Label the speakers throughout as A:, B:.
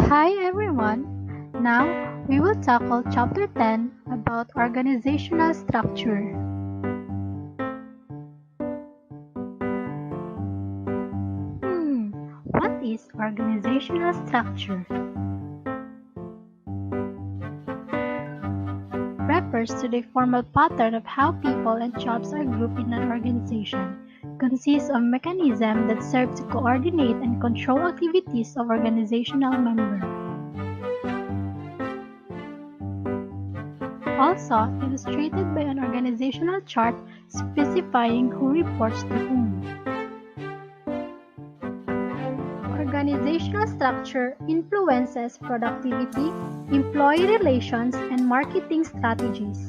A: Hi everyone! Now we will tackle Chapter 10 about organizational structure. What is organizational structure? Refers to the formal pattern of how people and jobs are grouped in an organization. Consists of mechanisms that serve to coordinate and control activities of organizational members. Also illustrated by an organizational chart specifying who reports to whom. Organizational structure influences productivity, employee relations, and marketing strategies.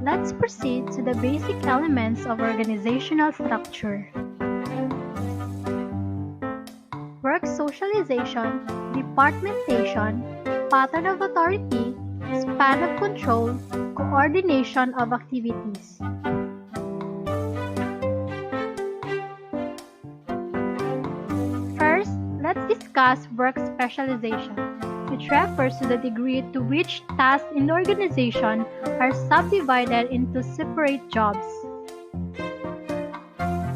A: Let's proceed to the basic elements of organizational structure. Work socialization, departmentation, pattern of authority, span of control, coordination of activities. First, let's discuss work specialization, which refers to the degree to which tasks in the organization are subdivided into separate jobs.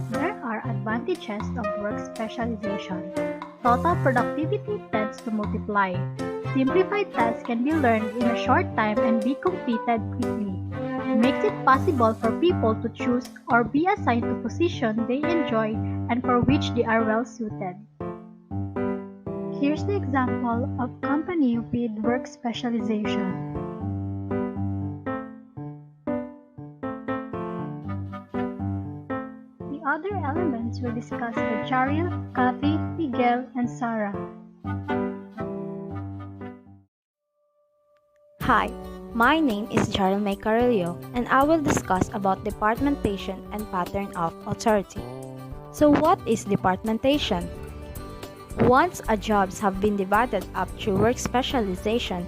A: There are advantages of work specialization. Total productivity tends to multiply. Simplified tasks can be learned in a short time and be completed quickly. It makes it possible for people to choose or be assigned to positions they enjoy and for which they are well suited. Here's the example of company with work specialization. The other elements we'll discuss with Jharylle, Cathy, Miguel, and Sarah.
B: Hi, my name is Jharylle Mae Carillo, and I will discuss about departmentation and pattern of authority. So what is departmentation? Once jobs have been divided up through work specialization,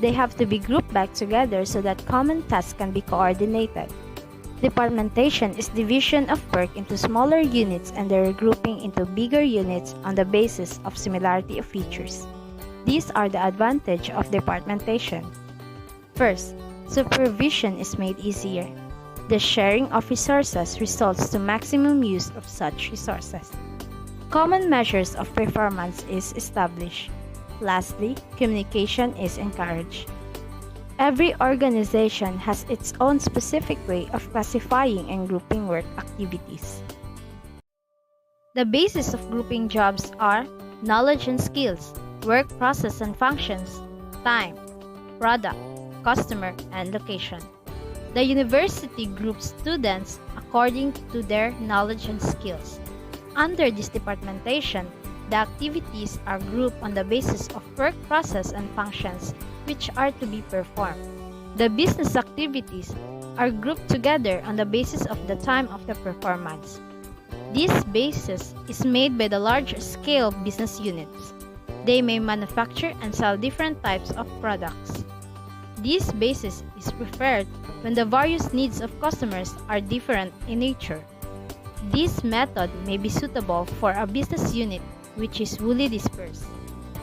B: they have to be grouped back together so that common tasks can be coordinated. Departmentation is division of work into smaller units and their regrouping into bigger units on the basis of similarity of features. These are the advantages of departmentation. First, supervision is made easier. The sharing of resources results to maximum use of such resources. Common measures of performance is established. Lastly, communication is encouraged. Every organization has its own specific way of classifying and grouping work activities. The basis of grouping jobs are knowledge and skills, work process and functions, time, product, customer, and location. The university groups students according to their knowledge and skills. Under this departmentation, the activities are grouped on the basis of work process and functions which are to be performed. The business activities are grouped together on the basis of the time of the performance. This basis is made by the large-scale business units. They may manufacture and sell different types of products. This basis is preferred when the various needs of customers are different in nature. This method may be suitable for a business unit which is wholly dispersed.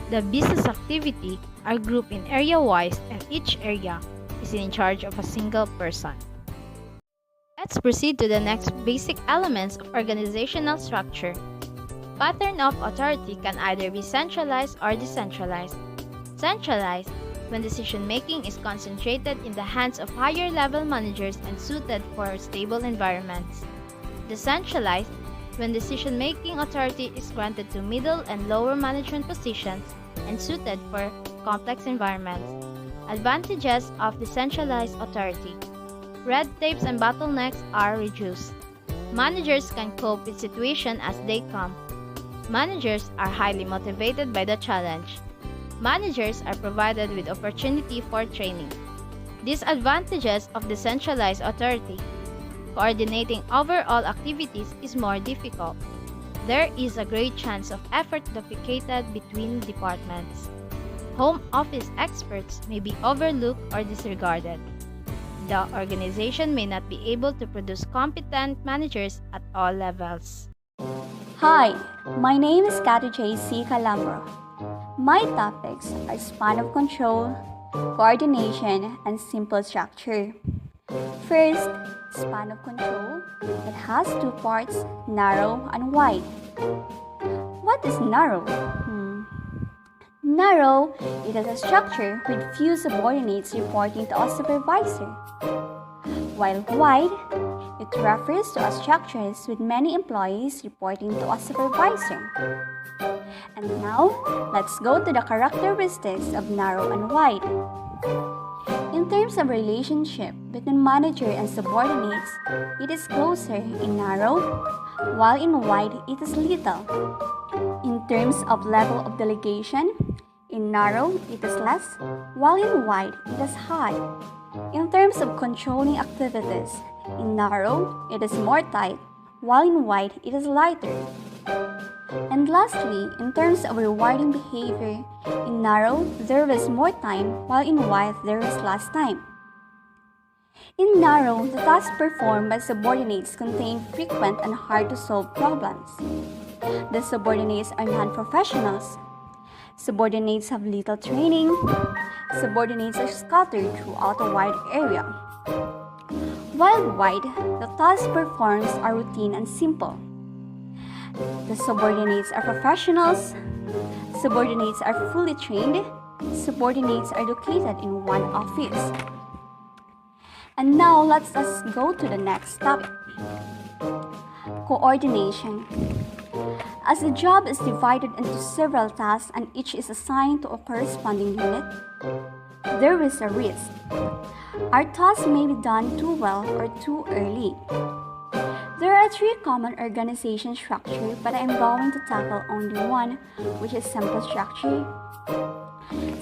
B: The business activity are grouped in area-wise and each area is in charge of a single person. Let's proceed to the next basic elements of organizational structure. Pattern of authority can either be centralized or decentralized. Centralized when decision-making is concentrated in the hands of higher-level managers and suited for stable environments. Decentralized when decision-making authority is granted to middle and lower management positions and suited for complex environments. Advantages of decentralized authority. Red tapes and bottlenecks are reduced. Managers can cope with situations as they come. Managers are highly motivated by the challenge. Managers are provided with opportunity for training. Disadvantages of decentralized authority. Coordinating overall activities is more difficult. There is a great chance of effort duplicated between departments. Home office experts may be overlooked or disregarded. The organization may not be able to produce competent managers at all levels.
C: Hi, my name is Cathy Jay Calambro. My topics are span of control, coordination, and simple structure. First, span of control. It has two parts, narrow and wide. What is narrow? Narrow, it is a structure with few subordinates reporting to a supervisor. While wide, it refers to a structure with many employees reporting to a supervisor. And now, let's go to the characteristics of narrow and wide. In terms of relationship between manager and subordinates, it is closer in narrow, while in wide it is little. In terms of level of delegation, in narrow it is less, while in wide it is high. In terms of controlling activities, in narrow it is more tight, while in wide it is lighter. And lastly, in terms of rewarding behavior, in narrow there is more time, while in wide there is less time. In narrow, the tasks performed by subordinates contain frequent and hard-to-solve problems. The subordinates are non-professionals. Subordinates have little training. Subordinates are scattered throughout a wide area. While wide, the tasks performed are routine and simple. The subordinates are professionals. Subordinates are fully trained. Subordinates are located in one office. And now let's go to the next topic. Coordination. As the job is divided into several tasks and each is assigned to a corresponding unit, there is a risk. Our tasks may be done too well or too early. There are three common organization structures, but I am going to tackle only one, which is simple structure.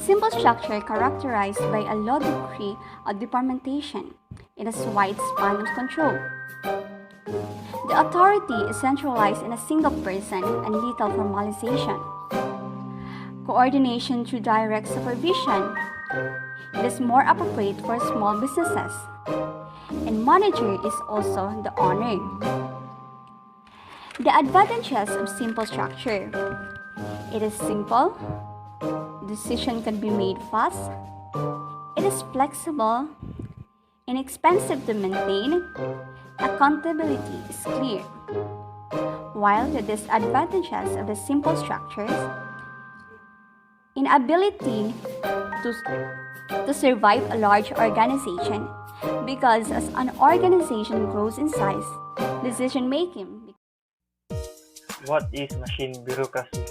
C: Simple structure characterized by a low degree of departmentation. It has wide span of control. The authority is centralized in a single person and little formalization. Coordination through direct supervision. It is more appropriate for small businesses. And manager is also the owner. The advantages of simple structure. It is simple. Decision can be made fast. It is flexible. Inexpensive to maintain. Accountability is clear. While the disadvantages of the simple structures, inability to survive a large organization, because as an organization grows in size, decision making.
D: What is machine bureaucracy?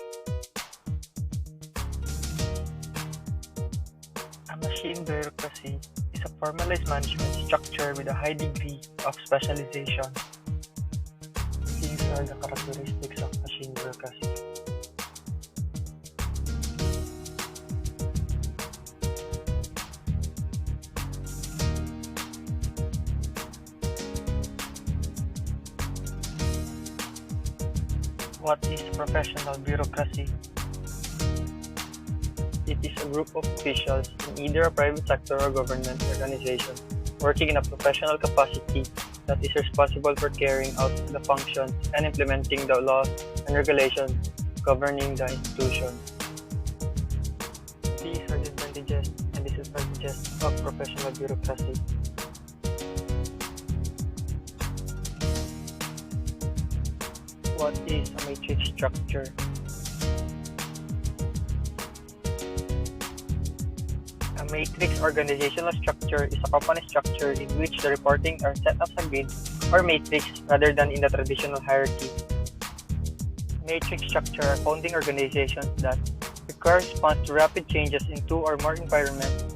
D: A machine bureaucracy is a formalized management structure with a high degree of specialization. These are the characteristics of machine bureaucracy. What is professional bureaucracy? It is a group of officials in either a private sector or government organization working in a professional capacity that is responsible for carrying out the functions and implementing the laws and regulations governing the institution. These are the advantages and disadvantages of professional bureaucracy. What is a matrix structure? A matrix organizational structure is a company structure in which the reporting are set up as a grid or matrix rather than in the traditional hierarchy. Matrix structure are founding organizations that require response to rapid changes in two or more environments,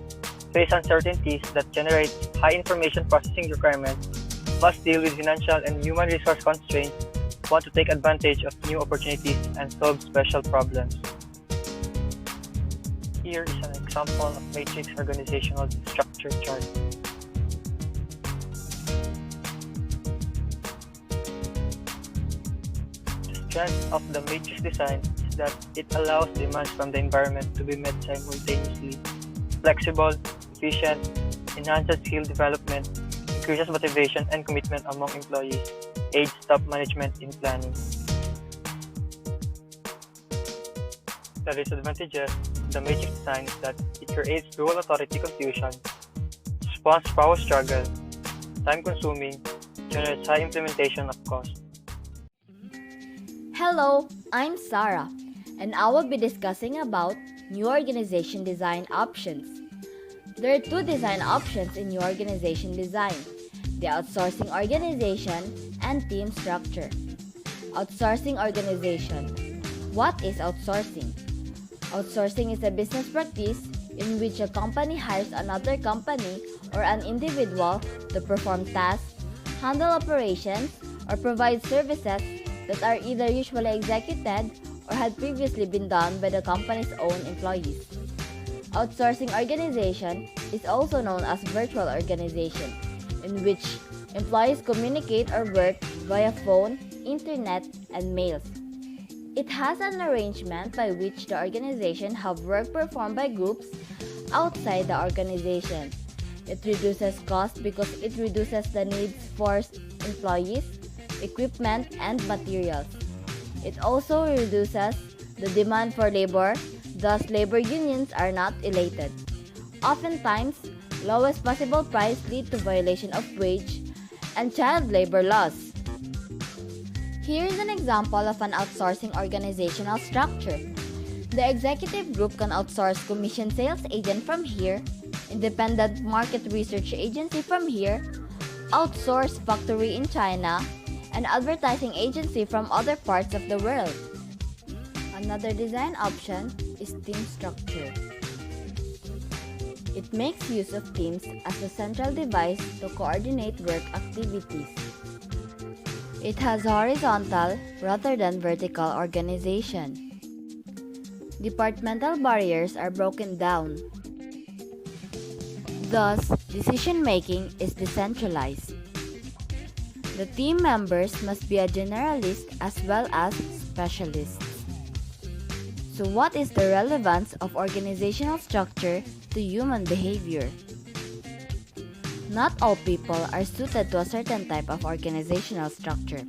D: face uncertainties that generate high information processing requirements, must deal with financial and human resource constraints, want to take advantage of new opportunities, and solve special problems. Here is an example of matrix organizational structure chart. The strength of the matrix design is that it allows demands from the environment to be met simultaneously. Flexible, efficient, enhances skill development, increases motivation and commitment among employees, aids top management in planning. The disadvantages of the matrix design is that it creates dual authority confusion, spawns power struggle, time-consuming, generates high implementation of cost.
B: Hello, I'm Sarah, and I will be discussing about new organization design options. There are two design options in new organization design: the outsourcing organization and team structure. Outsourcing organization. What is outsourcing? Outsourcing is a business practice in which a company hires another company or an individual to perform tasks, handle operations, or provide services that are either usually executed or had previously been done by the company's own employees. Outsourcing organization is also known as virtual organization, in which employees communicate or work via phone, internet, and mails. It has an arrangement by which the organization have work performed by groups outside the organization. It reduces cost because it reduces the needs for employees, equipment, and materials. It also reduces the demand for labor, thus labor unions are not elated. Oftentimes, lowest possible price lead to violation of wage and child labor laws. Here is an example of an outsourcing organizational structure. The executive group can outsource commission sales agent from here, independent market research agency from here, outsource factory in China, and advertising agency from other parts of the world. Another design option is team structure. It makes use of teams as a central device to coordinate work activities. It has horizontal rather than vertical organization. Departmental barriers are broken down. Thus, decision-making is decentralized. The team members must be a generalist as well as specialists. So what is the relevance of organizational structure to human behavior? Not all people are suited to a certain type of organizational structure.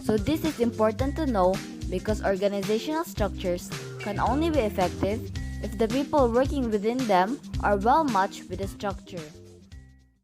B: So this is important to know because organizational structures can only be effective if the people working within them are well matched with the structure.